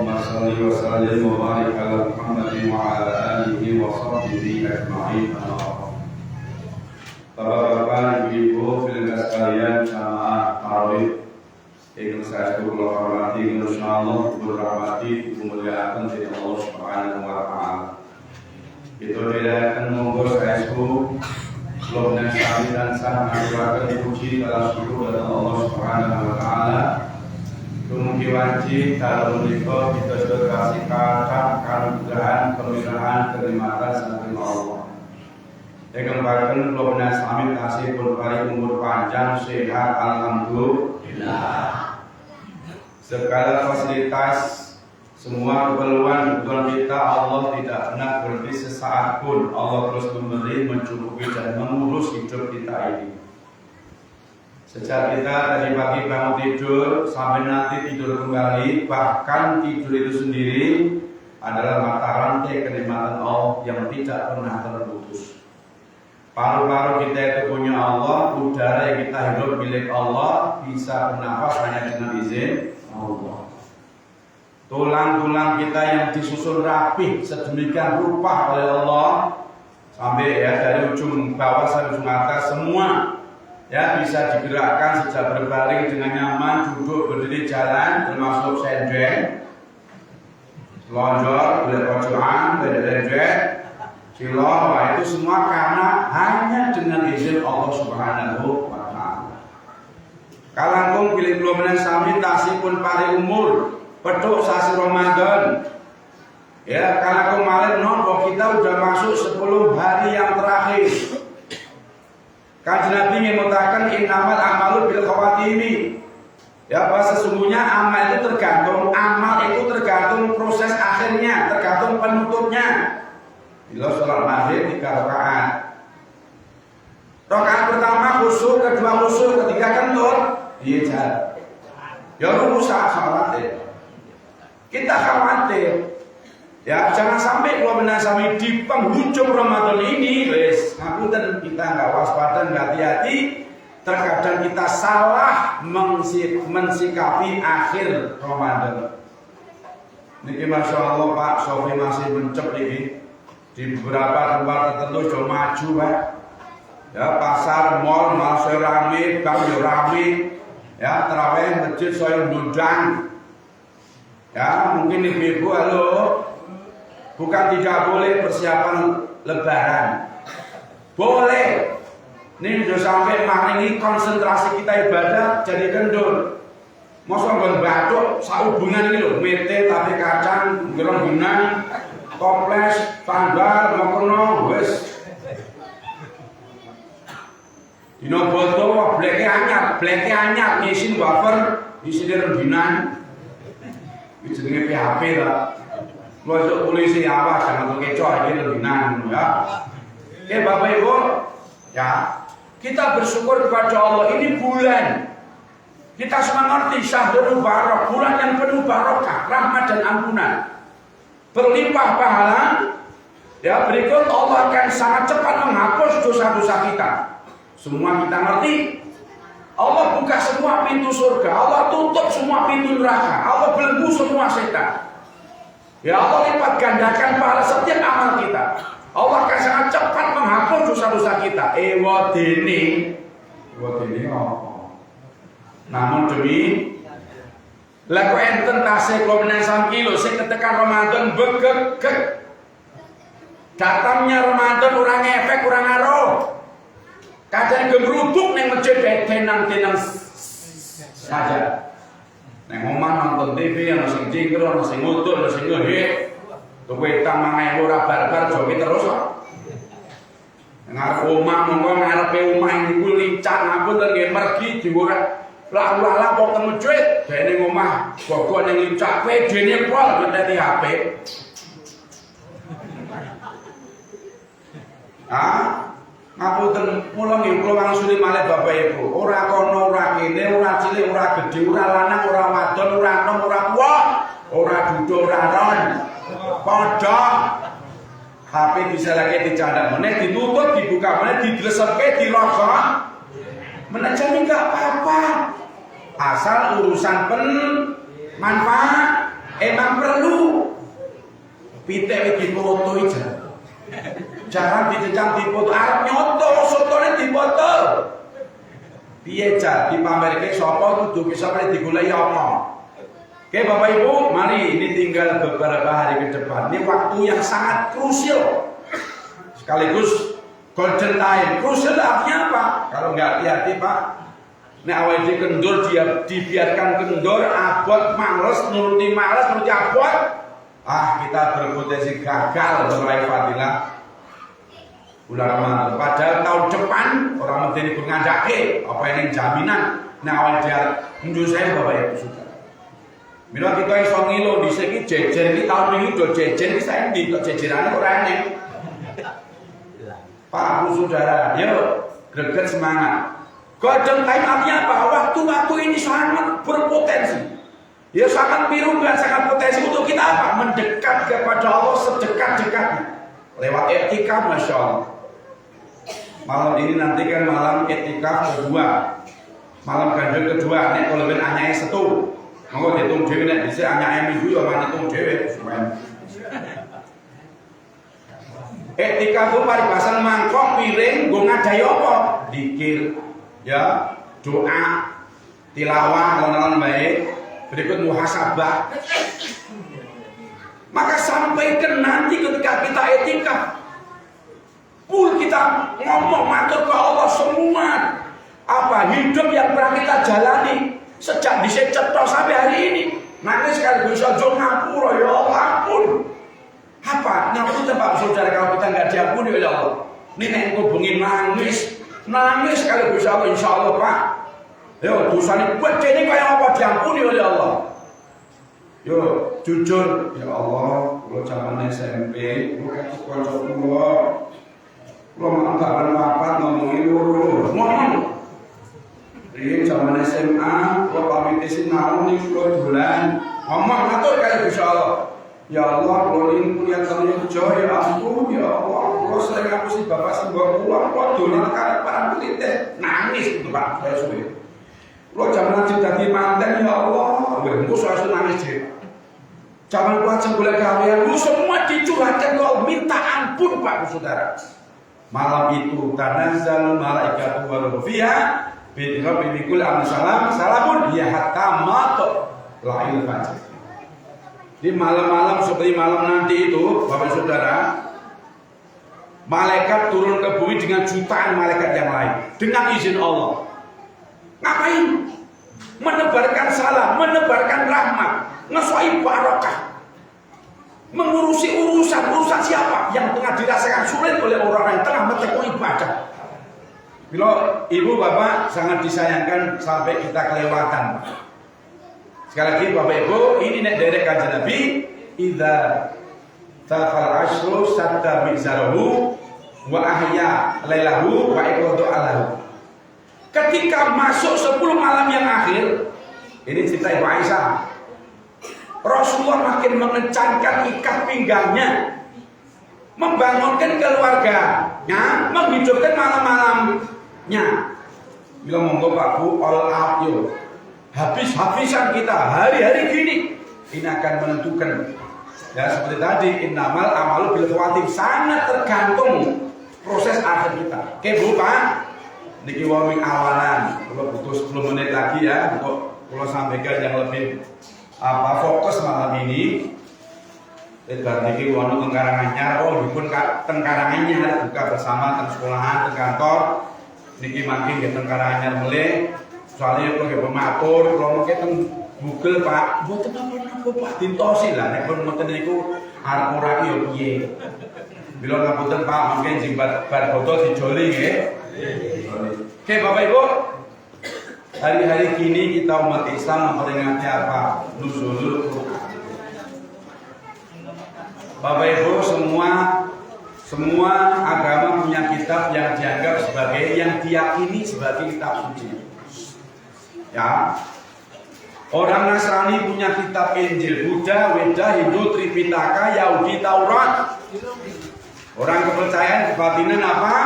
Allahumma salli wa sallim wa barik ala Muhammadin wa ala alihi wa sahbihi ajma'in. Bapak-bapak, ibu-ibu, filmnya sekalian, jamaah tarawih ingin saya kula hormati, insyaallah berrahmati, dimuliakan oleh Allah Subhanahu wa taala. Itu dilakukan monggo saya sebelum dan sami dan sah mengaturkan dipuji dalam syukur kepada Allah Subhanahu wa taala. Dumugi wajib dalam menika kita kasih kata kanugrahan pemilihan kenikmatan saking Allah. Yang kemarin belum sami kasih berkali umur panjang sehat alhamdulillah. Segala fasilitas semua keperluan kita Allah tidak pernah berhenti sesaat pun. Allah terus memberi, mencukupi dan mengurus hidup kita ini. Sejak kita tadi pagi bangun tidur sampai nanti tidur kembali, bahkan tidur itu sendiri adalah mata rantai kenikmatan Allah yang tidak pernah terputus. Paru-paru kita itu punya Allah, udara yang kita hidup milik Allah, bisa bernafas hanya dengan izin Allah. Tulang-tulang kita yang disusun rapi sedemikian rupa oleh Allah, sampai ya dari ujung bawah sampai ujung atas semua ya bisa digerakkan sejak berbaring dengan nyaman, duduk, berdiri, jalan, termasuk senjeng, lonjor, boleh pojokan, boleh lenjek, silong, itu semua karena hanya dengan izin Allah Subhanahu wa taala. Kalangkung pilih kelumanan sami tasipun pari umur, peduk sasi Ramadan. Ya, kalangkung malih nopo kita udah masuk 10 hari yang terakhir. Kanjeng Nabi mengatakan innamal amalu bil khawatimi. Ya, bahwa sesungguhnya amal itu tergantung proses akhirnya, tergantung penutupnya. Bila sholat maghrib 3 rakaat. Rakaat pertama khusyuk, kedua khusyuk, ketiga kentut, iya jalan. Ya rusak khawatir. Kita khawatir. Ya jangan sampai kalau menasami di penghujung Ramadan ini, wes, ngapunten kita nggak waspada, nggak hati-hati. Terkadang kita salah mensikapi akhir Ramadan. Niki masya Allah Pak Sofi masih mencep ini. Di beberapa tempat tertentu sudah maju Pak. Ya pasar, mall masih rame, bank rame. Ya terawih masjid saya ndundang. Ya mungkin ibu-ibu halo. Bukan tidak boleh persiapan lebaran. Boleh. Ini sudah sampai maringi konsentrasi kita ibadah jadi kendor. Masa nggon bathuk sauhubungan iki lho, mete tapi kacang, geronggunan, toples, tanggal, mokono, wis. Dino boto bleke anyar, ngisin wafer, isine rengginan. Iki jenenge PHP ta. Masuk polisi awas jangan pakai kecoa ini rengginan ya. Oke Bapak Ibu, ya. Kita bersyukur kepada Allah, ini bulan. Kita semua ngerti syahrul mubarak, bulan yang penuh barokah, rahmat dan ampunan. Berlimpah pahala. Ya, berikut Allah akan sangat cepat menghapus dosa-dosa kita. Semua kita ngerti. Allah buka semua pintu surga, Allah tutup semua pintu neraka, Allah belenggu semua setan. Ya Allah lipat gandakan pahala setiap amal kita. Allah akan sangat cepat menghapus dosa-dosa kita. Wadini apa? Namun demi laku enten tasih kula menang kilo sing ketekan Ramadan begegek. Datangnya Ramadan ora ngefek, ora ngaruh. Kadang gemruduk ning masjid tenang-tenang saja. Neng omah nonton TV ana sing cingkru, ana sing ngutul, ana sing ngehek. Tuwetang mangewu ora barbar joki terus kok. Ngarep omah monggo ngarepe omah niku lincah ngampun nggih mergi diwurat. Lah kok teng masjid, dene omah bogo ning lincah pedene pol ngenteni HP. Ngapunten kula nggih kula wangsuli malih Bapak Ibu. Ora kono, ora kene, ora cilik, ora gedhe, ora lanang, ora wadon, ora enom, ora tuwa, ora dudu, ora ron. Padha HP bisa lagi dicandak meneh, ditutup, dibuka meneh, didlesekke, dirokok. Meneh enggak apa-apa. Asal urusan manfaat emang perlu pitek dipoto aja. Jangan dicecam dipoto, arep nyoto sotone dipoto. Piye jar dipamerke sapa kudu bisa digoleki apa. Oke Bapak Ibu, mari ini tinggal beberapa hari ke depan. Ini waktu yang sangat krusial. Sekaligus golden time. Krusial artinya apa? Kalau nggak hati-hati Pak, nek awake kendor dia dibiarkan kendor, abot males, nuruti abot. Kita berpotensi gagal meraih fadilah bulan Ramadan. Padahal tahun depan orang medeni ngandake apa yang jaminan nek awake dia mundur saya Bapak Ibu Saudara. Mila kita iso ngilo dhisik iki jejer iki tahun wingi do jejer iki saendi kok jejerane ora eneng. Pak Bu Saudara, yuk greget semangat. Golden time artinya apa? Waktu-waktu ini sangat berpotensi. Ya sangat biru dan sangat potensi untuk kita apa? Mendekat kepada Allah sedekat-dekatnya. Lewat etika, Masya Allah. Malam ini nanti kan malam etika kedua. Malam ganjil kedua, nek kalau ben anyai setu. Monggo ditung dhewe nek dhisik anyai minggu ya ora ditung dhewe. Etika ku paribasan mangkok piring nggo ngadahi apa? Zikir, ya, doa, tilawah lan baik. Berikut muhasabah. Maka sampai ke nanti ketika kita etika, kita ngomong matur ke Allah semua apa hidup yang pernah kita jalani sejak dicetok sampai hari ini. Nangis sekali bisa jauh ngapura ya Allah ampun. Apa? Ngapura Pak Saudara kalau kita nggak diampuni oleh Allah. Ini yang hubungin nangis sekali bisa Allah insya Allah Pak. Yo, dosane gedene kaya apa diampuni oleh Allah. Yo, jujur, ya Allah, kula zaman SMP, kula ketuk kanca kula. Kula mangkane papat ngomongi loro. Ngomong. Riyen zaman SMA, kula pamit sinau ning kula dolan. Ngomong atur kaya Gusti Allah. Ya Allah, kula ing kuliah terus ya ampun, ya Allah, kula sering ngapusi bapak sembah kula, kula dolan karo para murid nangis itu Pak, saya suwe. Lo jangan jadi manten ya Allah, gue suasana nangis sih. Jangan buat sebulan kalian, lu semua dicurahkan lo minta ampun Pak Saudara. Malam itu tanazzalul malaikatu waruh fiha bi rabbikul amsalam salamun ya hatta mato lahil fajr. Di malam-malam seperti malam nanti itu Bapak Saudara, malaikat turun ke bumi dengan jutaan malaikat yang lain dengan izin Allah. Ngapain? Menebarkan salam, menebarkan rahmat, ngesoi barokah, mengurusi urusan siapa yang tengah dirasakan sulit oleh orang yang tengah mentekuni ibadah. Bila ibu bapak sangat disayangkan sampai kita kelewatan. Sekali lagi bapak ibu, ini nek derek kanjeng Nabi, idza tafal ashru sadda mizarahu wa ahya lailahu wa iqadu alahu. Ketika masuk 10 malam yang akhir, ini cerita Ibu Aisyah, Rasulullah makin mengencangkan ikat pinggangnya, membangunkan keluarganya, menghidupkan malam-malamnya. Bila monggo Pak Bu, all out yo. Habis-habisan kita hari-hari gini, ini akan menentukan. Ya seperti tadi, innamal amalu bil khawatim, sangat tergantung proses akhir kita. Oke Bu Pak. Niki warming awalan, kalau butuh 10 menit lagi ya untuk kalau sampaikan yang lebih fokus malam ini. Dan niki wanu tengkarangannya, walaupun tengkarangannya buka bersama teng sekolahan, teng kantor. Niki makin ke tengkarangannya mulai. Soalnya kalau ke pematur, kalau mau ke teng Google Pak, buat apa Pak dintosi lah. Nek pun ngoten niku arep ora ki yo piye. Bila ngapunten Pak, mungkin jimbat bar foto dijoli nggih. Oke Bapak Ibu, hari-hari kini kita umat Islam memperingati apa? Nuzulul Quran. Bapak Ibu semua agama punya kitab yang dianggap sebagai yang diyakini sebagai kitab suci. Ya, orang Nasrani punya kitab Injil, Buddha, Weda, Hindu, Tripitaka, Yahudi, Taurat. Orang kepercayaan kebatinan apa?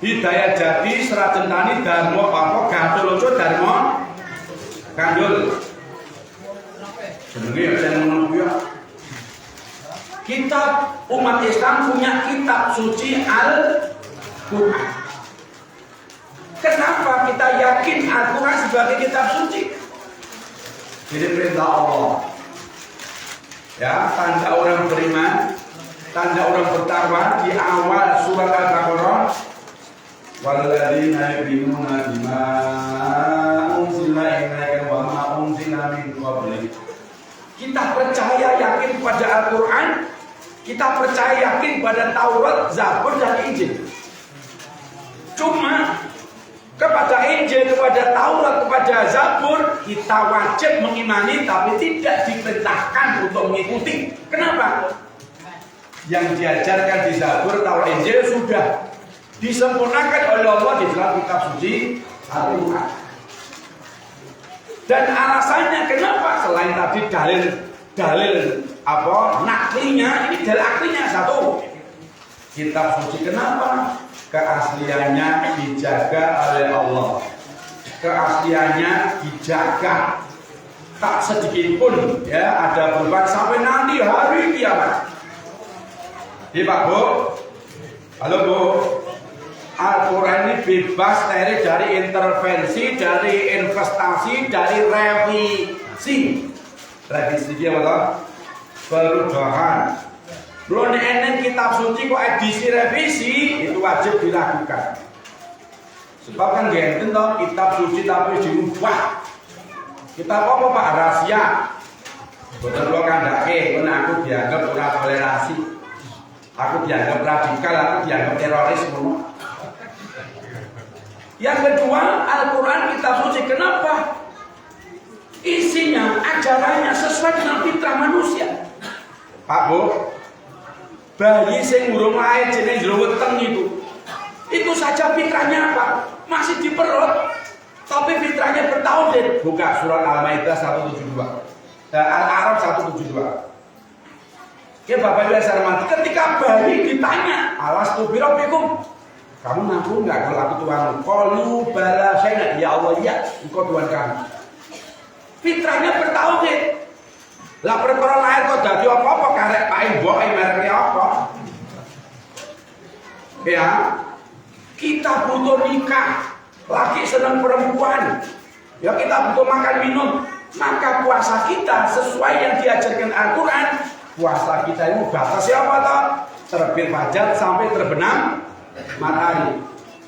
Hidayah Jati, Serajen Tani, Dharma apa? Gandul Ojo, Dharma Gandul. Jenenge ya jeneng ngono ya. Kitab umat Islam punya kitab suci Al-Qur'an. Kenapa kita yakin Al-Qur'an sebagai kitab suci? Jadi perintah Allah. Ya, tanda orang beriman, tanda orang bertakwa di awal surat Al-Baqarah. Walladzina yu'minuna bima unzila ilaika wa ma unzila min qablik. Kita percaya yakin pada Al-Quran, kita percaya yakin pada Taurat, Zabur, dan Injil. Cuma kepada Injil, kepada Taurat, kepada Zabur kita wajib mengimani, tapi tidak diperintahkan untuk mengikuti. Kenapa? Yang diajarkan di Zabur, Taurat, Injil sudah disempurnakan oleh Allah di dalam kitab suci Al-Quran. Dan alasannya kenapa? Selain tadi dalil naklinya, ini dalil aklinya satu. Kitab suci kenapa? Keasliannya dijaga oleh Allah. Keasliannya dijaga. Tak sedikit pun ya ada perubahan sampai nanti hari kiamat. Iya Pak Bu? Halo Bu? Al-Quran ini bebas dari intervensi, dari investasi, dari revisi. Revisi dia apa? Perubahan. Belum enek kitab suci kok edisi revisi itu wajib dilakukan. Sebab kan genten toh kitab suci tapi diubah. Kitab apa Pak? Rahasia. Betul lo kandake, karena aku dianggap ora toleransi. Aku dianggap radikal, aku dianggap teroris semua. Yang kedua, Al-Quran kitab suci. Kenapa? Isinya, ajarannya sesuai dengan fitrah manusia. Pak Bu, bayi sing urung lahir jeneng jero weteng itu saja fitrahnya apa? Masih di perut, tapi fitrahnya bertauhid. Buka surat Al-Maidah 172, Al-A'raf 172. Ya Bapak Ibu yang mati, ketika bayi ditanya, alastu birabbikum, kamu ngaku nggak kalau aku Tuhanmu? Qalu bala syahidna, ya Allah ya, engkau Tuhan kami. Fitrahnya bertauhid. Lah perkara lahir kok dadi apa-apa karek pae mboke merek apa? Ya. Kita butuh nikah. Laki senang perempuan. Ya kita butuh makan minum. Maka puasa kita sesuai yang diajarkan Al-Quran. Puasa kita itu batasnya apa toh? Terbit fajar sampai terbenam matahari.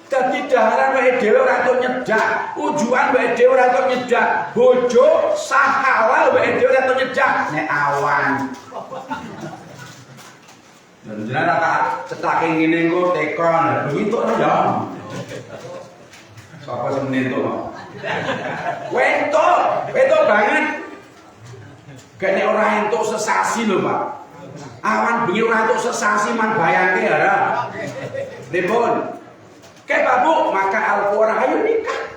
Jadi daharan wae dhewe ora entuk nyedak, ujuan wae dhewe ora entuk nyedak, bojo sah halal wae dhewe ora entuk nyedak, nek awan. Dan jenengan tak cetake ngene engko tekon, entuk ya. Sapa sing entuk? Wentuk banget. Kene ora entuk sesasi lho, Pak. Awan bengi ora entuk sesasi man bayangke ya. Dipun Oke Pak Bu, maka Al-Quran ayo nikah.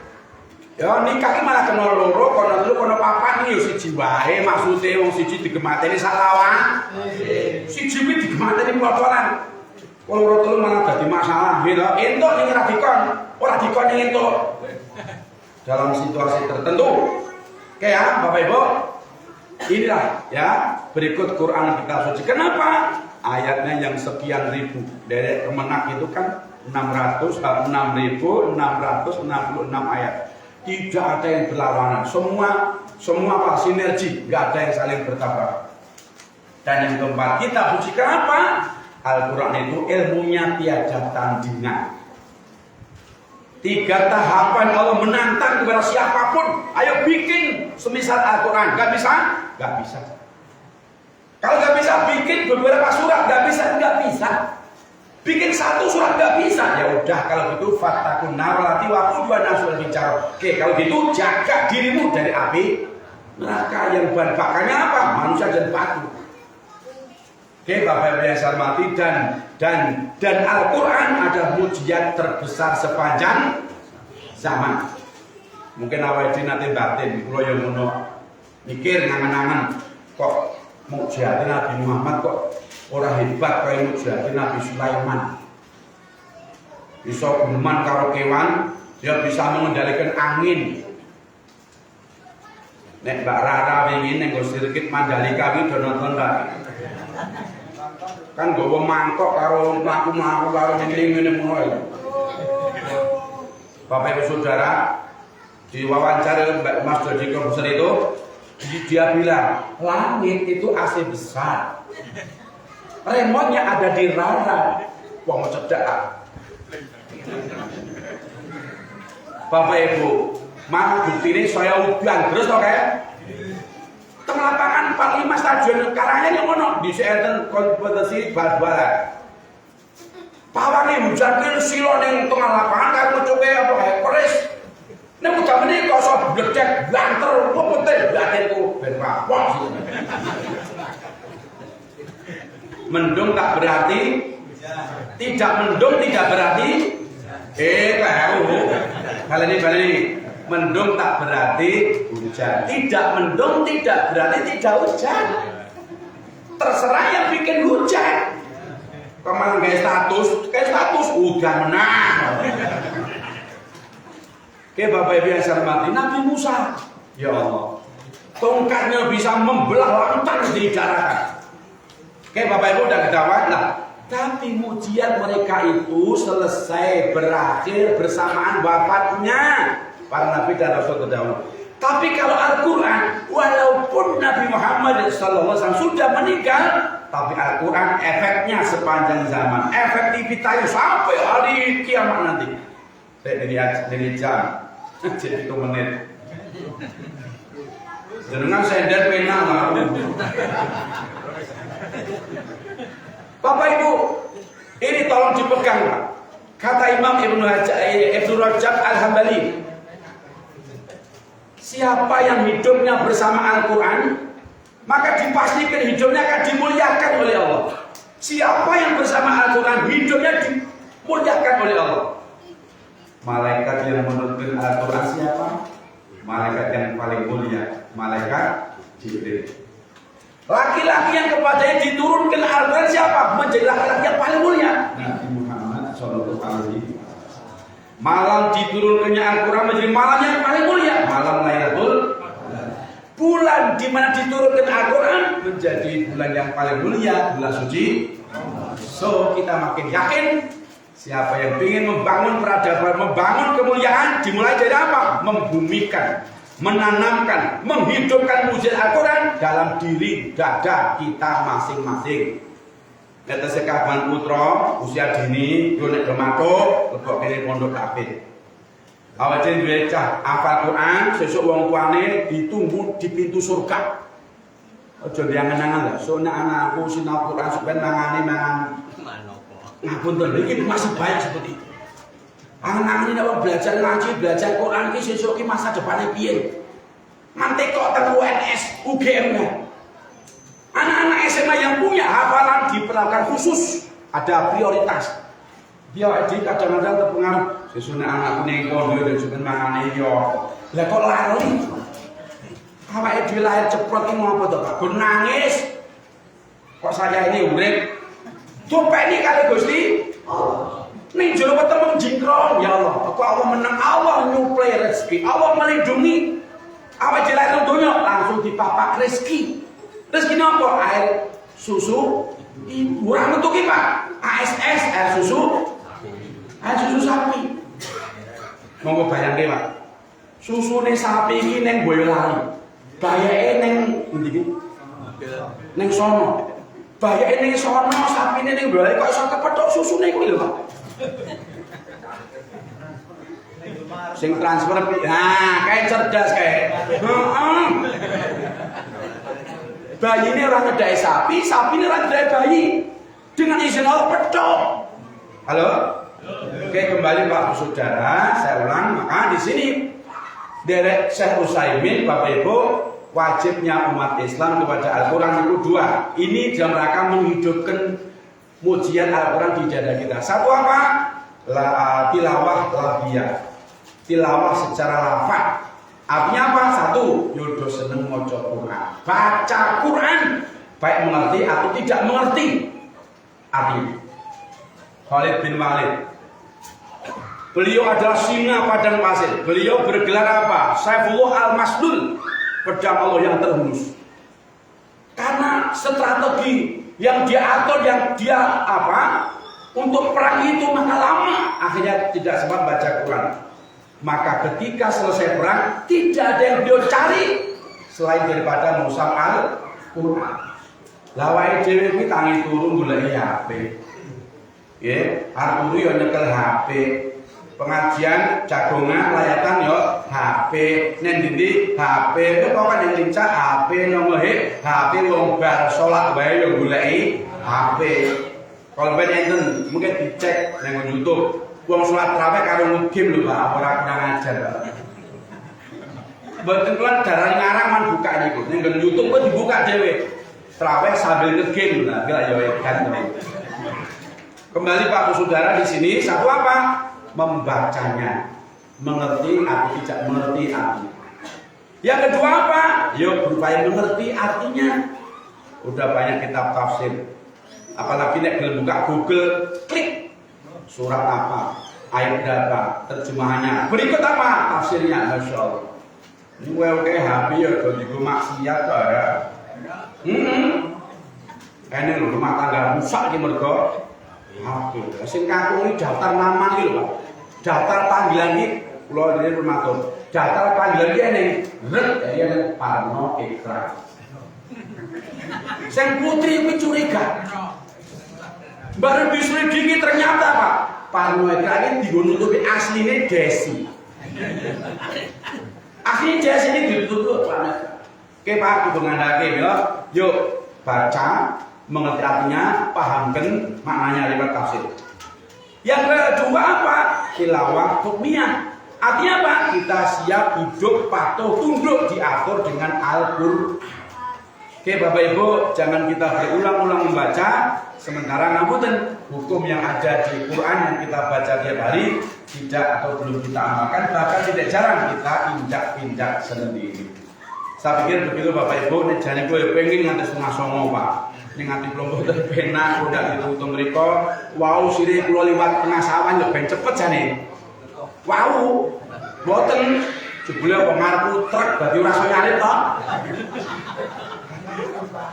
Ya nikah ini malah kena loro, kono telu, kono papat ini siji wae, maksudnya wong siji digemateni sak lawan. Siji kuwi digemateni potolan. Loro telu malah dadi masalah. Ya entuk ning ora dikon, ora dikon ning entuk. Dalam situasi tertentu. Oke ya, Bapak Ibu. Inilah ya berikut Quran kita suci. Kenapa? Ayatnya yang sekian ribu. Dari Kemenak itu kan 666 ayat. Tidak ada yang berlawanan. Semua apa? Sinergi, nggak ada yang saling bertabrakan. Dan yang keempat, kita suci kenapa? Al-Quran itu ilmunya tiada tandingan. 3 tahapan Allah menantang kepada siapapun. Ayo bikin semisal Al-Quran. Gak bisa? Gak bisa. Kalau gak bisa bikin beberapa surat, gak bisa. Bikin 1 surat gak bisa. Ya udah kalau gitu fattakun narlati waquduha nasul bicara. Oke, kalau gitu jaga dirimu dari api neraka yang bahan bakarnya apa? Manusia dan batu. Oke, Bapak Ibu yang saya hormati, dan Al-Quran adalah mujizat terbesar sepanjang zaman. Mungkin awal ini nanti batin, kalau yang mau mikir ngangen-ngangen kok mujizat Nabi Muhammad kok orang hebat kayak mujizat Nabi Sulaiman. Bisa guneman karo kewan, dia bisa mengendalikan angin. Nek Mbak Rara wingi ning sirkuit Mandalika iki do nonton Mbak. Kan gowo mangkok karo mlaku-mlaku karo ngene-ngene ngono lho. Bapak Ibu Saudara, di wawancara Mbak Mas Dodi Komposer itu dia bilang langit itu AC besar, remote-nya ada di Rara. Wong cedak. Bapak Ibu, mana bukti ini saya udan terus toh kayak teng lapangan 45 stadion Karangnya yang ngono di enten kompetisi bal-balan. Pawange hujan ki silo ning tengah lapangan karo mucuke apa kae keris. Nek udah menika iso bledek banter putih batinku ben kapok. Mendung tak berarti tidak mendung tidak berarti baleni. Mendung tak berarti hujan. Tidak mendung tidak berarti tidak hujan. Terserah yang bikin hujan. Kemarin kayak status hujan menang. Oke Bapak Ibu yang saya hormati, Nabi Musa, ya Allah, tongkatnya bisa membelah lautan di daratan. Oke Bapak Ibu udah ketahuan lah. Tapi ujian mereka itu selesai berakhir bersamaan wafatnya para nabi dan rasul terdahulu. Tapi kalau Al-Quran, walaupun Nabi Muhammad SAW sudah meninggal, tapi Al-Quran efeknya sepanjang zaman, efektivitasnya sampai hari kiamat nanti. Dari jam, jadi 1 menit. Dengan sender pena lah. Bapak Ibu, ini tolong dipegang Pak. Kata Imam Ibnu Rajab Al-Hambali, siapa yang hidupnya bersama Al-Quran, maka dipastikan hidupnya akan dimuliakan oleh Allah. Siapa yang bersama Al-Quran, hidupnya dimuliakan oleh Allah. Malaikat yang menurunkan Al-Quran siapa? Malaikat yang paling mulia, malaikat Jibril. Laki-laki yang kepadanya diturunkan Al-Quran siapa? Menjadi laki-laki yang paling mulia, Nabi Muhammad SAW. Malam diturunkannya Al-Quran menjadi malam yang paling mulia, malam Lailatul. Bulan di mana diturunkan Al-Quran menjadi bulan yang paling mulia, bulan suci. So kita makin yakin siapa yang ingin membangun peradaban, membangun kemuliaan, dimulai dari apa? Membumikan, menanamkan, menghidupkan mujizat Al-Quran dalam diri dada kita masing-masing. Kata sekaban putra usia dini yo nek domatuk lebok kene pondok kabeh. Awak dhewe cah hafal Quran, sesuk wong tuane ditunggu di pintu surga. Aja diangen-angen lho, so nek anakku sinau Quran sampeyan mangane mangan ngapunten iki masih banyak seperti itu. Anak-anak ini belajar ngaji, belajar Quran iki sesuk iki masa depane piye? Mantek kok teng UNS, UGM kan. Anak-anak SMA yang punya hafalan diperlakukan khusus, ada prioritas. Dia kadang-kadang terpengaruh. Sesune anakku ning kono yo sampeyan mangane yo. Lah kok lali? Awake dhewe lahir ceprot iki ngopo to, Pak? Gun nangis. Kok saya ini urip? Dopeni kali Gusti. Ning jero ketemu jingkrong, ya Allah. Kok Allah menang, Allah nyuplai rezeki, Allah melindungi. Awake dhewe lahir donya langsung dipapak rezeki. Rezeki apa? Air susu ibu. Ora metu ki, Pak. ASS, air susu. Air susu sapi. Monggo bayangke, Pak. Susune sapi iki ning Boyolali. Bayake ning endi iki? Ning sono. Bayake ning sono, sapine ning Boyolali kok iso kepethuk susune kuwi lho, Pak. Sing transfer kayak cerdas kayak. Heeh. Bayi ini orang ngedai sapi, sapi ini orang ngedai bayi. Dengan izin Allah petok. Halo? Oke, kembali Pak Saudara, saya ulang. Maka di sini derek Syekh Utsaimin, Bapak Ibu, wajibnya umat Islam kepada Al-Quran itu dua. Ini dalam rangka menghidupkan mujian Al-Quran di dada kita. Satu apa? Tilawah labiyah. Tilawah secara lafaz. Artinya apa? Satu, yodo seneng maca Quran. Baca Quran, baik mengerti atau tidak mengerti. Artinya Khalid bin Walid, beliau adalah singa padang pasir. Beliau bergelar apa? Saifullah al-Maslul. pedang Allah yang terhunus. Karena strategi yang dia atur, yang dia untuk perang itu maka lama, akhirnya tidak sempat baca Quran. Maka ketika selesai perang, tidak ada yang dia cari selain daripada musab Al-Quran. Lawai dhewe kuwi tangi turu goleki HP. Nggih, arep turu yo nyekel HP. Pengajian jagongan layatan yo HP, nek ndi HP, pokoke nek lincah HP nomohe HP wong bar salat wae yo goleki HP. Kalau ben enten mungkin dicek nang YouTube, wong salat tarawih karo ngegame lho Pak, ora kurang ajar Pak. Mboten kula darani ngarang man buka niku, ning YouTube kok dibuka dhewe. Tarawih sambil ngegame lah, kira yo kan. Kembali Pak Saudara di sini satu apa? Membacanya, mengerti atau tidak mengerti artinya. Yang kedua apa? Yuk berupaya mengerti artinya. Udah banyak kitab tafsir. Apalagi nek gelem buka Google, klik surat apa, ayat berapa, terjemahannya. Berikut apa? Tafsirnya. Masya Allah. Ini WLK HP ya jadi maksiat ya. Ini lho rumah tangga rusak di mergo HP. Sing kakung ini daftar nama iki lho Pak. Daftar panggilan iki kula dene rumatur. Daftar panggilan iki ning ya Parno Ikra. Sing putri kuwi curiga. Baru diselidiki ternyata Pak Parno Ikra ini digo nutupi asline Desi. Asline Desi ini ditutup planet. Oke Pak, dibengandake ya. Yuk baca, mengerti artinya, pahamkan maknanya lewat tafsir. Yang kedua apa? Tilawah hukmiyah. Artinya apa? Kita siap hidup patuh tunduk diatur dengan Al-Qur'an. Oke Bapak Ibu, jangan kita berulang-ulang membaca sementara ngapunten hukum yang ada di Quran yang kita baca tiap hari tidak atau belum kita amalkan, bahkan tidak jarang kita injak-injak sendiri. Saya pikir begitu Bapak Ibu, nek jane kowe pengen nganti 8:30 Pak. Ning ati kelompok penak udah ditutup mriko, wau sire kula liwat tengah sawan yo ben cepet jane. Wau, mboten jebule apa ngarepku truk dadi ora iso nyalip to.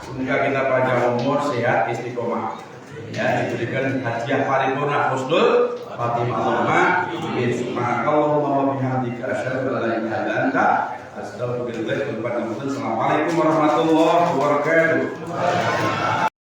Semoga kita panjang umur, sehat, istiqomah. Ya, diberikan hadiah paripurna husnul Fatimah Allahumma subhanakallahumma wa bihamdika asyhadu an la ilaha illa anta astaghfiruka wa atubu ilaik. Assalamualaikum warahmatullahi wabarakatuh.